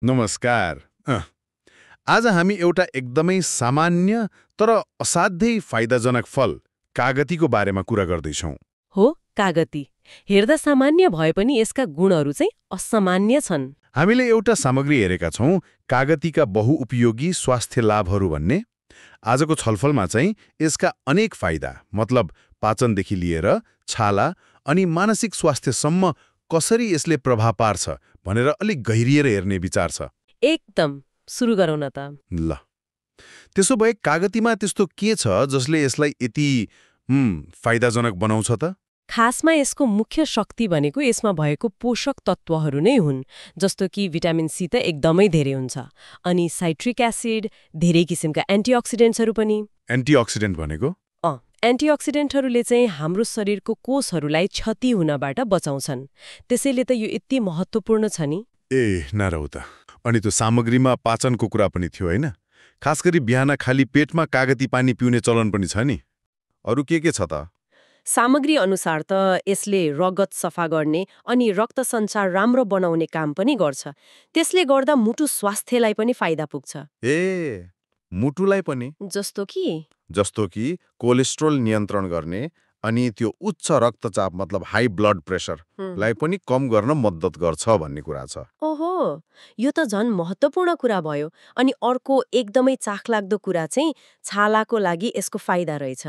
नमस्कार। आज हामी एउटा एकदमै सामान्य तर असाध्यै फाइदाजनक फल कागतीको बारेमा कुरा गर्दैछौँ। हो, कागती। हेर्दा सामान्य भए पनि यसका गुणहरू चाहिँ असामान्य छन्। हामीले एउटा सामग्री हेरेका छौँ, कागतीका बहुउपयोगी स्वास्थ्य लाभहरू भन्ने। आजको छलफलमा चाहिँ यसका अनेक फाइदा मतलब पाचनदेखि लिएर छाला अनि मानसिक स्वास्थ्यसम्म कसरी यसले प्रभाव पार्छ भनेर अलिक गहिरिएर हेर्ने विचार छ। एकदम। सुरु गरौँ न त। ल, त्यसो भए कागतीमा त्यस्तो के छ जसले यसलाई यति फाइदाजनक बनाउँछ त? खासमा यसको मुख्य शक्ति भनेको यसमा भएको पोषक तत्त्वहरू नै हुन्, जस्तो कि भिटामिन सी त एकदमै धेरै हुन्छ, अनि साइट्रिक एसिड, धेरै किसिमका एन्टिअक्सिडेन्ट्सहरू पनि। एन्टिअक्सिडेन्ट भनेको? एन्टिअक्सिडेन्टहरूले चाहिँ हाम्रो शरीरको कोषहरूलाई क्षति हुनबाट बचाउँछन्। त्यसैले त यो यति महत्त्वपूर्ण छ नि। ए नरौ त। अनि त्यो सामग्रीमा पाचनको कुरा पनि थियो होइन? खास गरी बिहान खाली पेटमा कागती पानी पिउने चलन पनि छ नि। अरू के छ त? सामग्री अनुसार त यसले रगत सफा गर्ने अनि रक्त सञ्चार राम्रो बनाउने काम पनि गर्छ। त्यसले गर्दा मुटु स्वास्थ्यलाई पनि फाइदा पुग्छ। ए, मुटुलाई पनि? जस्तो कि कोलेस्ट्रोल नियन्त्रण गर्ने अनि त्यो उच्च रक्तचाप मतलब हाई ब्लड प्रेसरलाई पनि कम गर्न मद्दत गर्छ भन्ने कुरा छ। ओहो, यो त झन् महत्त्वपूर्ण कुरा भयो। अनि अर्को एकदमै चाखलाग्दो कुरा चाहिँ छालाको लागि यसको फाइदा रहेछ।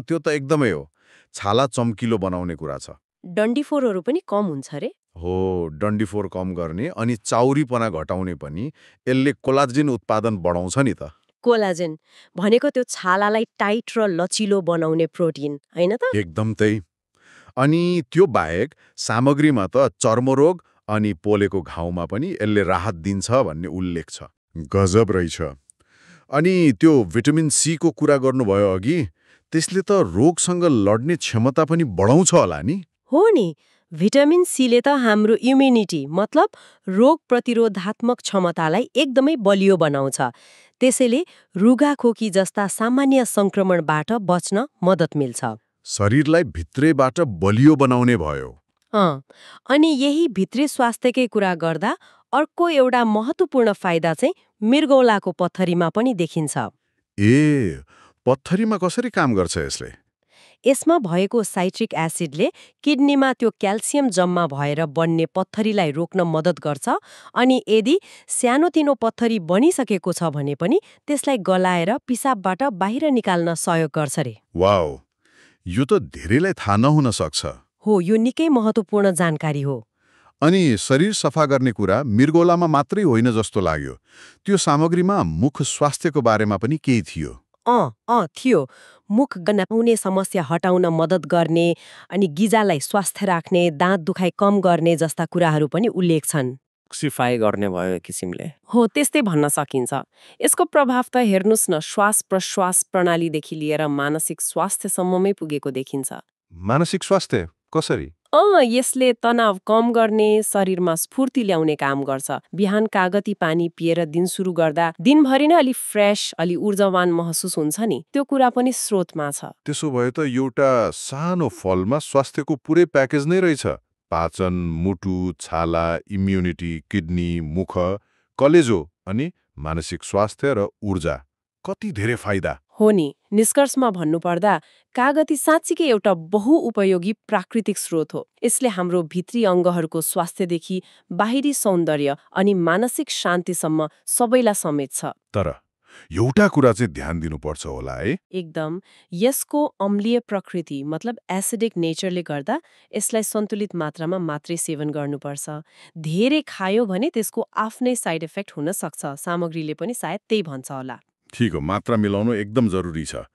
त्यो त एकदमै हो। छाला चम्किलो बनाउने कुरा छ। डन्डीफोरहरू पनि कम हुन्छ रे। हो, डन्डीफोर कम गर्ने अनि चाउरीपना घटाउने पनि यसले कोलाजिन उत्पादन बढाउँछ नि त। कोलाजेन भनेको त्यो छालालाई टाइट र लचिलो बनाउने प्रोटिन, होइन त? एकदम त्यही। अनि त्यो बाहेक सामग्रीमा त चर्मरोग अनि पोलेको घाउमा पनि यसले राहत दिन्छ भन्ने उल्लेख छ। गजब रहेछ। अनि त्यो भिटामिन सी को कुरा गर्नुभयो अघि, त्यसले त रोगसँग लड्ने क्षमता पनि बढाउँछ होला नि? हो नि, भिटामिन सीले त हाम्रो इम्युनिटी मतलब रोग प्रतिरोधात्मक क्षमतालाई एकदमै बलियो बनाउँछ। त्यसैले रुगाखोकी जस्ता सामान्य संक्रमणबाट बच्न मद्दत मिल्छ। शरीरलाई भित्रैबाट बलियो बनाउने भयो। अनि यही भित्री स्वास्थ्यकै कुरा गर्दा अर्को एउटा महत्त्वपूर्ण फाइदा चाहिँ मृगौलाको पत्थरीमा पनि देखिन्छ। ए, पत्थरीमा कसरी काम गर्छ यसले? यसमा भएको साइट्रिक एसिडले किडनीमा त्यो क्याल्सियम जम्मा भएर बन्ने पत्थरीलाई रोक्न मद्दत गर्छ। अनि यदि सानोतिनो पत्थरी बनिसकेको छ भने पनि त्यसलाई गलाएर पिसाबबाट बाहिर निकाल्न सहयोग गर्छ रे। वाउ, यो त धेरैलाई थाहा नहुन सक्छ। हो, यो निकै महत्त्वपूर्ण जानकारी हो। अनि शरीर सफा गर्ने कुरा मृगौलामा मात्रै होइन जस्तो लाग्यो। त्यो सामग्रीमा मुख स्वास्थ्यको बारेमा पनि केही थियो। थियो। मुख गनाउने समस्या हटाउन मद्दत गर्ने अनि गिजालाई स्वस्थ राख्ने, दाँत दुखाइ कम गर्ने जस्ता कुराहरू पनि उल्लेख छन्। सिफाई गर्ने भयो एक किसिमले। हो, त्यस्तै भन्न सकिन्छ। यसको प्रभाव त हेर्नुस् न, श्वास प्रश्वास प्रणालीदेखि लिएर मानसिक स्वास्थ्यसम्ममै पुगेको देखिन्छ। मानसिक स्वास्थ्य कसरी? यसले तनाव कम गर्ने, शरीरमा स्फूर्ति ल्याउने काम गर्छ। बिहान कागती पानी पिएर दिन सुरु गर्दा दिनभरि नै अलि फ्रेश, अलि ऊर्जावान महसुस हुन्छ नि, त्यो कुरा पनि स्रोतमा छ। त्यसो भए त एउटा सानो फलमा स्वास्थ्यको पुरै प्याकेज नै रहेछ। पाचन, मुटु, छाला, इम्युनिटी, किडनी, मुख, कलेजो अनि मानसिक स्वास्थ्य र ऊर्जा। कति धेरै फाइदा। हो नि, निष्कर्षमा भन्नुपर्दा कागती साँच्चीकै एउटा बहुउपयोगी प्राकृतिक स्रोत हो। यसले हाम्रो भित्री अङ्गहरूको स्वास्थ्यदेखि बाहिरी सौन्दर्य अनि मानसिक शान्तिसम्म सबैलाई समेट्छ। तर एउटा कुरा चाहिँ ध्यान दिनुपर्छ होला है? एकदम। यसको अम्लीय प्रकृति मतलब एसिडिक नेचरले गर्दा यसलाई सन्तुलित मात्रामा मात्रै सेवन गर्नुपर्छ। धेरै खायो भने त्यसको आफ्नै साइड इफेक्ट हुन सक्छ। सामग्रीले पनि सायद त्यही भन्छ होला। ठिक हो, मात्रा मिलाउनु एकदम जरुरी छ।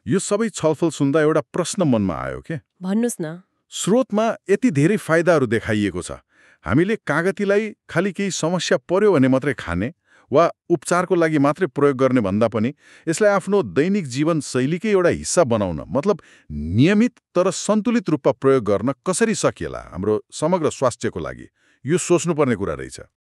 यो सबै छलफल सुन्दा एउटा प्रश्न मनमा आयो के? भन्नुस् न। स्रोतमा यति धेरै फाइदाहरू देखाइएको छ, हामीले कागतीलाई खालि केही समस्या पर्यो भने मात्रै खाने वा उपचारको लागि मात्रै प्रयोग गर्ने भन्दा पनि यसलाई आफ्नो दैनिक जीवन शैलीकै एउटा हिस्सा बनाउन मतलब नियमित तर सन्तुलित रूपमा प्रयोग गर्न कसरी सकिएला हाम्रो समग्र स्वास्थ्यको लागि, यो सोच्नुपर्ने कुरा रहेछ।